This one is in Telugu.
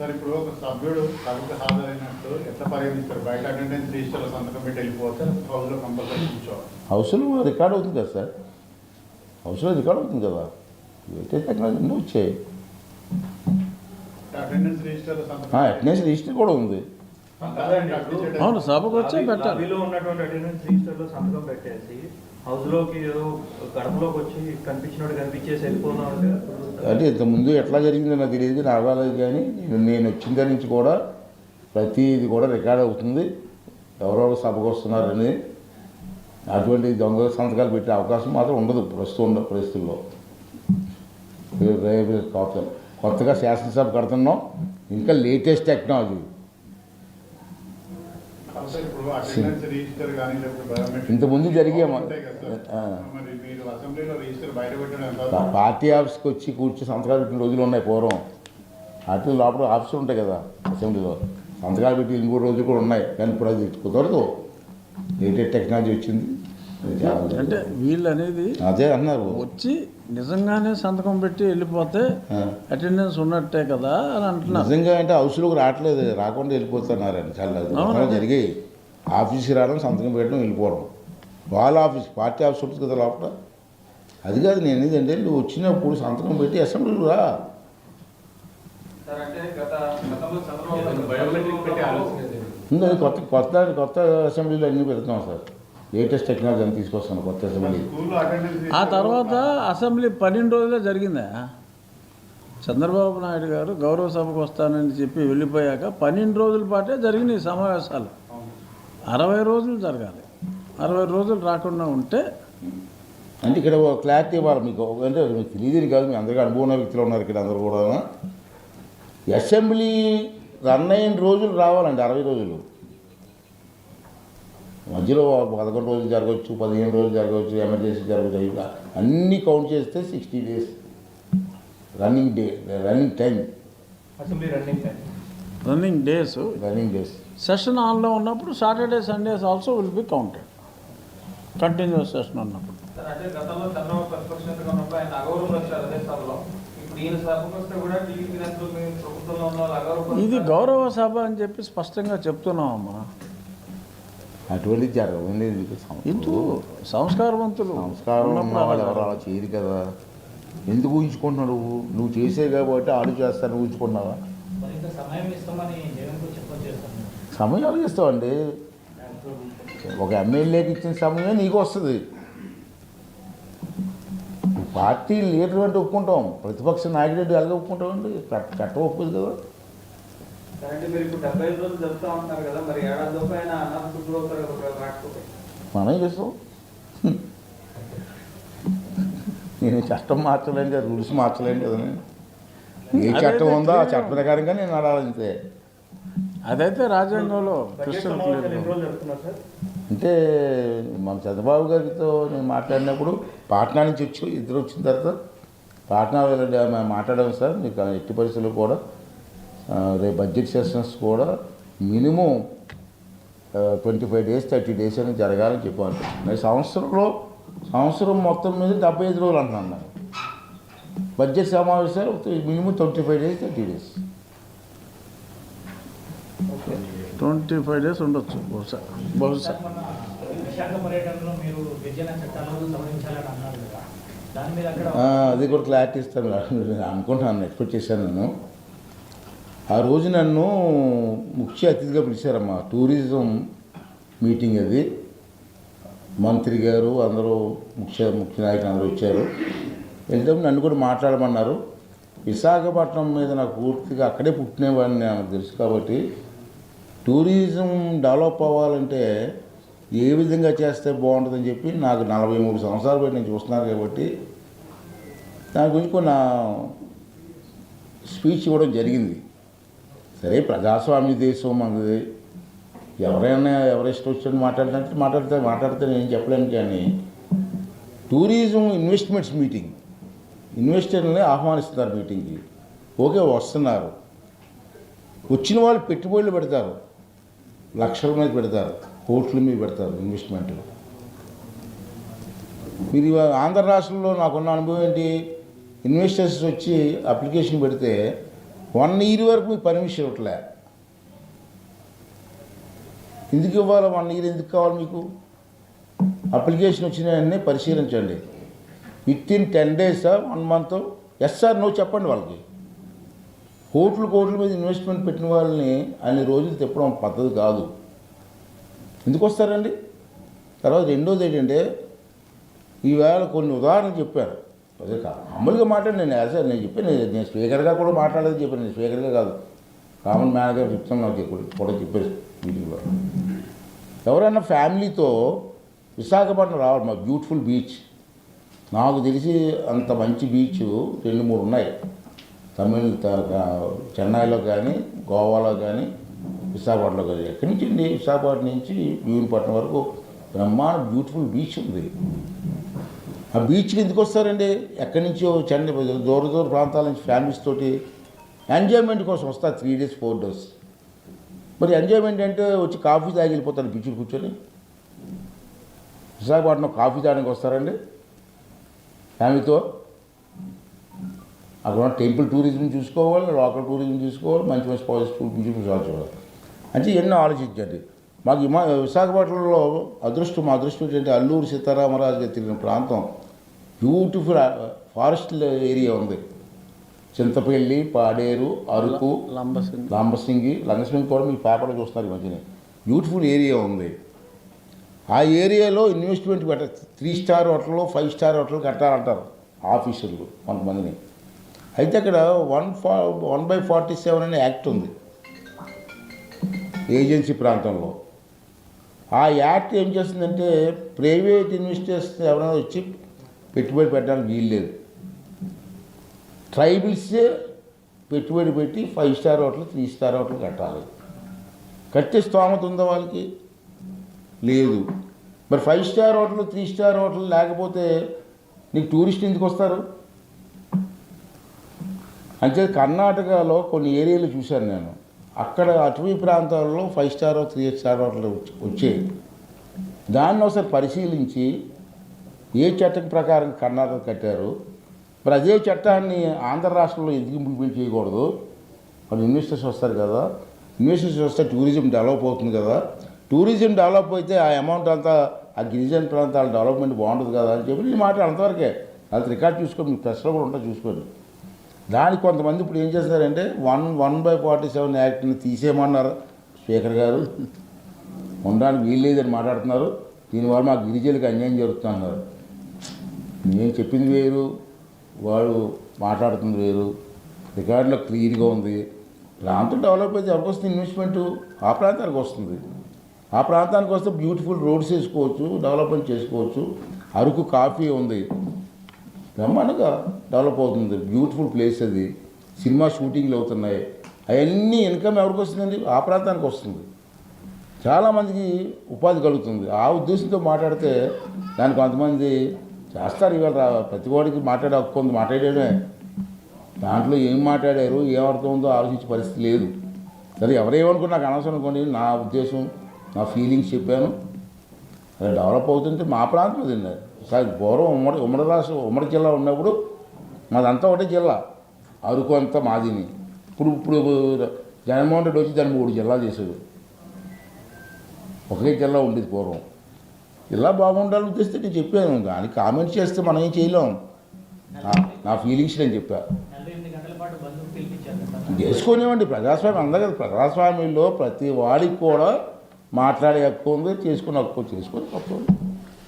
సార్ ఇప్పుడు ఒక సభ్యుడు సభకు హాజరైనట్టు ఎట్లా పరిగణిస్తారు? బయట అటెండెన్స్ రిజిస్టర్లో సంతకం పెట్టి వెళ్ళిపోతే హౌస్లో కంపల్సరీ కూర్చోవాలి. హౌస్లో రికార్డ్ అవుతుంది కదా సార్, హౌస్లో రికార్డ్ అవుతుంది కదా. అయితే టెక్నాలజీ వచ్చాయి. అటెండెన్స్ రిజిస్టర్లో సంతకం అటెండెన్స్ రిజిస్టర్ కూడా ఉంది. అవును, సభకు వచ్చే పెట్టాలి. లాబీలో ఉన్నటువంటి అటెండెన్స్ రిజిస్టర్లో సంతకం పెట్టేసి హౌస్లోకి ఏదో గడపలోకి వచ్చి కనిపించినట్టు కనిపించేసి వెళ్ళిపోదాం అంటే ఇంతకుముందు ఎట్లా జరిగిందో నాకు తెలియదు, నాకు రాలేదు. కానీ నేను వచ్చిన దాని నుంచి కూడా ప్రతిది కూడా రికార్డ్ అవుతుంది, ఎవరెవరు సభకు వస్తున్నారని. అటువంటి దొంగ సంతకాలు పెట్టే అవకాశం మాత్రం ఉండదు ప్రస్తుతం పరిస్థితుల్లో. కొత్తగా శాసనసభ కడుతున్నాం, ఇంకా లేటెస్ట్ టెక్నాలజీ. ఇంతకుముందు జరిగే పార్టీ ఆఫీస్కి వచ్చి కూర్చొని సంతకాలు పెట్టిన రోజులు ఉన్నాయి పూర్వం. పార్టీ లోపల ఆఫీసులు ఉంటాయి కదా అసెంబ్లీలో, సంతకాలు పెట్టి 3 రోజులు కూడా ఉన్నాయి. కానీ ఇప్పుడు అది కుదరదు, లేటెస్ట్ టెక్నాలజీ వచ్చింది. అంటే వీళ్ళు అనేది అదే అన్నారు, వచ్చి నిజంగానే సంతకం పెట్టి వెళ్ళిపోతే అటెండెన్స్ ఉన్నట్టే కదా అని అంటున్నారు. నిజంగా అంటే హౌస్లోకి రావట్లేదు, రాకుండా వెళ్ళిపోతున్నారండి. చాలా జరిగాయి. ఆఫీస్కి రావడం, సంతకం పెట్టడం, వెళ్ళిపోవడం. వాళ్ళ ఆఫీస్ పార్టీ ఆఫీస్ ఉంటుంది కదా లోపల. అది కాదు నేను ఏంటంటే నువ్వు వచ్చినప్పుడు సంతకం పెట్టి అసెంబ్లీలో రా. అది కొత్త అసెంబ్లీలో అన్నీ పెడుతున్నాం సార్. లేటెస్ట్ టెక్నాలజీ అని తీసుకొస్తాను కొత్త అసెంబ్లీ. ఆ తర్వాత అసెంబ్లీ 12 రోజులే జరిగిందా? చంద్రబాబు నాయుడు గారు గౌరవ సభకు వస్తానని చెప్పి వెళ్ళిపోయాక 12 రోజుల పాటే జరిగినాయి సమావేశాలు. 60 రోజులు జరగాలి. 60 రోజులు రాకుండా ఉంటే అంటే ఇక్కడ క్లారిటీ ఇవ్వాలి మీకు. అంటే మీకు తెలియదు కాదు, మీ అందరికీ అనుభవం వ్యక్తులు ఉన్నారు ఇక్కడ అందరూ కూడా. అసెంబ్లీ రన్ అయిన రోజులు రావాలండి, 60 రోజులు. మధ్యలో 11 రోజులు జరగవచ్చు, 15 రోజులు జరగవచ్చు, ఎమర్జెన్సీ జరగవచ్చు. అన్నీ కౌంట్ చేస్తే 60 days running time. Running days session ఆన్లో ఉన్నప్పుడు Saturday Sundays also will be counted. Continuous session ఉన్నప్పుడు. ఇది గౌరవ సభ అని చెప్పి స్పష్టంగా చెప్తున్నామమ్మా. అటువంటి జరగదు. ఇంటూ సంస్కారం ఉన్నవాళ్ళు ఎవరు అలా చేయరు కదా. ఎందుకు ఊహించుకుంటున్నావు? నువ్వు చేసే కాబట్టి ఆడు చేస్తాను ఊహించుకుంటున్నావా? సమయం ఎవరికి ఇస్తావండి? ఒక ఎమ్మెల్యేకి ఇచ్చిన సమయం నీకు వస్తుంది. పార్టీ లీడర్ అంటే ఒప్పుకుంటాం, ప్రతిపక్ష నాయకుడు ఎలాగ ఒప్పుకుంటామండి? చట్టం ఒప్పుదు కదా. మనం చేస్తాం. నేను చట్టం మార్చలేను కదా, రూల్స్ మార్చలేను కదా. ఏ చట్టం ఉందో ఆ చట్ట ప్రకారంగా నేను నడాలంతే. అదైతే రాజ్యాంగంలో అంటే మన చంద్రబాబు గారితో నేను మాట్లాడినప్పుడు పాట్నా నుంచి ఇద్దరు వచ్చిన తర్వాత పాట్నా మాట్లాడాము సార్, మీకు ఎట్టి పరిస్థితులు కూడా రేపు బడ్జెట్ సెషన్స్ కూడా మినిమం 25 డేస్ 30 డేస్ అని జరగాలని చెప్పాను. మరి సంవత్సరం మొత్తం మీద 75 రోజులు అంటున్నాను. బడ్జెట్ సమావేశాలు మినిమం 25 డేస్ 30 డేస్ 25 డేస్ ఉండొచ్చు బహుశా. అది కూడా క్లారిటీ ఇస్తాను అనుకుంటున్నాను, ఎక్స్పెక్ట్ చేశాను. నేను ఆ రోజు నన్ను ముఖ్య అతిథిగా పిలిచారమ్మా. టూరిజం మీటింగ్ అది. మంత్రి గారు అందరూ ముఖ్య నాయకులు అందరూ వచ్చారు. వెళ్తే నన్ను కూడా మాట్లాడమన్నారు. విశాఖపట్నం మీద నాకు పూర్తిగా అక్కడే పుట్టినవాడిని నాకు తెలుసు కాబట్టి టూరిజం డెవలప్ అవ్వాలంటే ఏ విధంగా చేస్తే బాగుంటుందని చెప్పి నాకు 43 సంవత్సరాలు బట్టి నేను చూస్తున్నాను కాబట్టి దాని గురించి కొన్ని స్పీచ్ ఇవ్వడం జరిగింది. సరే, ప్రజాస్వామ్య దేశం మనది. ఎవరైనా ఎవరిష్టం వచ్చి మాట్లాడితే నేను చెప్పలేను. కానీ టూరిజం ఇన్వెస్ట్మెంట్స్ మీటింగ్, ఇన్వెస్టర్లని ఆహ్వానిస్తున్నారు మీటింగ్కి. ఓకే, వస్తున్నారు. వచ్చిన వాళ్ళు పెట్టుబడులు పెడతారు, లక్షల మీద పెడతారు, కోట్ల మీద పెడతారు ఇన్వెస్ట్మెంట్లు. మీరు ఆంధ్ర రాష్ట్రంలో నాకున్న అనుభవం ఏంటి? ఇన్వెస్టర్స్ వచ్చి అప్లికేషన్ పెడితే 1 year వరకు మీకు పర్మిషన్ ఇవ్వట్లే. ఎందుకు ఇవ్వాలి? 1 year ఎందుకు కావాలి మీకు? అప్లికేషన్ వచ్చిన వెంటనే పరిశీలించండి. Within 10 days 1 month yes or no చెప్పండి వాళ్ళకి. కోట్ల మీద ఇన్వెస్ట్మెంట్ పెట్టిన వాళ్ళని అన్ని రోజులు తిప్పడం పద్ధతి కాదు. ఎందుకు వస్తారండి? తర్వాత రెండోది ఏంటంటే, ఈవేళ కొన్ని ఉదాహరణలు చెప్పారు. అదే కాదు మామూలుగా మాట్లాడి నేను చెప్పాను, నేను స్పీకర్గా కూడా మాట్లాడేది చెప్పాను. నేను స్పీకర్గా కాదు, కామన్ మ్యాన్గా చెప్తాను. నాకు కూడా చెప్పారు మీటింగ్లో. ఎవరైనా ఫ్యామిలీతో విశాఖపట్నం రావాలి, మా బ్యూటిఫుల్ బీచ్. నాకు తెలిసి అంత మంచి బీచ్ 2-3 ఉన్నాయి. చెన్నైలో కానీ, గోవాలో కానీ, విశాఖపట్నంలో కానీ. ఎక్కడి నుంచి అండి? విశాఖపట్నం నుంచి భీమునిపట్నం వరకు బ్రహ్మాండ బ్యూటిఫుల్ బీచ్ ఉంది. ఆ బీచ్కి ఎందుకు వస్తారండి? ఎక్కడి నుంచో చెన్నై దూర ప్రాంతాల నుంచి ఫ్యామిలీస్ తోటి ఎంజాయ్మెంట్ కోసం వస్తారు. 3 days 4 days. మరి ఎంజాయ్మెంట్ అంటే వచ్చి కాఫీ తాగి వెళ్ళిపోతారు బీచ్లో కూర్చొని. విశాఖపట్నం కాఫీ తాగడానికి వస్తారండి ఫ్యామిలీతో? అక్కడ ఉన్న టెంపుల్ టూరిజం చూసుకోవాలి, లోకల్ టూరిజం చూసుకోవాలి, మంచి పాజిటివ్ బీచ్ చూసుకోవాలి. అంటే ఎన్నో ఆలోచించండి. మాకు విశాఖపట్నంలో మా అదృష్టం ఏంటంటే అల్లూరు సీతారామరాజు గారు తిరిగిన ప్రాంతం బ్యూటిఫుల్ ఫారెస్ట్ ఏరియా ఉంది. చింతపల్లి, పాడేరు, అరకు, లంబసింగి కూడా మీ పేపర్లో చూస్తున్నారు ఈ మధ్యనే. బ్యూటిఫుల్ ఏరియా ఉంది. ఆ ఏరియాలో ఇన్వెస్ట్మెంట్ 3 star హోటల్లో 5 star హోటల్ కట్టాలంటారు ఆఫీసర్లు కొంతమందిని. అయితే అక్కడ 1/47 అనే యాక్ట్ ఉంది ఏజెన్సీ ప్రాంతంలో. ఆ యాక్ట్ ఏం చేస్తుందంటే, ప్రైవేట్ ఇన్వెస్టర్స్ ఎవరైనా వచ్చి పెట్టుబడి పెట్టడానికి వీలు లేదు. ట్రైబల్సే పెట్టుబడి పెట్టి 5 star హోటల్ 3 star హోటల్ కట్టాలి. కట్టే స్తోమత ఉందా వాళ్ళకి? లేదు. మరి 5 star హోటల్ 3 star హోటల్ లేకపోతే నీకు టూరిస్ట్ ఎందుకు వస్తారు? అంటే కర్ణాటకలో కొన్ని ఏరియాలు చూశాను నేను. అక్కడ అటవీ ప్రాంతాల్లో 5 star 3 star హోటల్ వచ్చాయి. దాన్ని ఒకసారి పరిశీలించి ఏ చట్టం ప్రకారం కర్ణాటక కట్టారు, మరి అదే చట్టాన్ని ఆంధ్ర రాష్ట్రంలో ఎందుకు ఇంప్లిమెంట్ చేయకూడదు? వాళ్ళు ఇన్వెస్టర్స్ వస్తారు కదా, ఇన్వెస్టర్స్ వస్తే టూరిజం డెవలప్ అవుతుంది కదా. టూరిజం డెవలప్ అయితే ఆ అమౌంట్ అంతా ఆ గిరిజన ప్రాంతాల డెవలప్మెంట్ బాగుంటుంది కదా అని చెప్పి నేను మాట అంతవరకే. అది రికార్డ్ చూసుకోండి, మీకు ప్రెస్లో కూడా ఉంటా చూసుకోండి. దానికి కొంతమంది ఇప్పుడు ఏం చేస్తారంటే 1/47 యాక్ట్ని తీసేయమన్నారు స్పీకర్ గారు. ఉండడానికి వీలు లేదని మాట్లాడుతున్నారు. దీనివల్ల మా గిరిజనులకు అన్యాయం జరుగుతున్నారు. నేను చెప్పింది వేరు, వాడు మాట్లాడుతుంది వేరు. రికార్డులో క్లియర్గా ఉంది. ప్రాంతం డెవలప్ అయితే ఎవరికి వస్తుంది? ఇన్వెస్ట్మెంటు ఆ ప్రాంతానికి వస్తుంది. ఆ ప్రాంతానికి వస్తే బ్యూటిఫుల్ రోడ్స్ వేసుకోవచ్చు, డెవలప్మెంట్ చేసుకోవచ్చు. అరకు కాఫీ ఉంది, బ్రహ్మాండంగా డెవలప్ అవుతుంది. బ్యూటిఫుల్ ప్లేస్ అది. సినిమా షూటింగ్లు అవుతున్నాయి. అవన్నీ ఇన్కమ్ ఎవరికి వస్తుందండి? ఆ ప్రాంతానికి వస్తుంది. చాలామందికి ఉపాధి కలుగుతుంది. ఆ ఉద్దేశంతో మాట్లాడితే దానికి కొంతమంది చేస్తారు. ఇవాళ ప్రతి వాడికి మాట్లాడే హక్కు ఉంది, మాట్లాడేయడమే. దాంట్లో ఏం మాట్లాడారు, ఏం అర్థం ఉందో ఆలోచించే పరిస్థితి లేదు. సరే ఎవరేమనుకున్నా నాకు అనవసరం అనుకోండి. నా ఉద్దేశం, నా ఫీలింగ్స్ చెప్పాను. అలా డెవలప్ అవుతుంటే మా ప్రాంతం తిన్నారు. సార్ పూర్వం ఉమ్మడి జిల్లా ఉన్నప్పుడు మాదంతా ఒకటే జిల్లా, అరకు అంతా మాదిని. ఇప్పుడు జగన్మోహన్ రెడ్డి వచ్చి దాన్ని 3 జిల్లాలు చేశాడు. ఒకే జిల్లా ఉండేది పూర్వం. జిల్లా బాగుండాలని ఉద్దేశిస్తే నేను చెప్పాను. దానికి కామెంట్ చేస్తే మనం ఏం చేయలేం. నా ఫీలింగ్స్ నేను చెప్పాను. చేసుకునేవండి ప్రజాస్వామ్యం అందరూ కదా. ప్రజాస్వామ్యంలో ప్రతి వాడికి కూడా మాట్లాడే హక్కు ఉంది, చేసుకునే హక్కు చేసుకొని తప్పదు.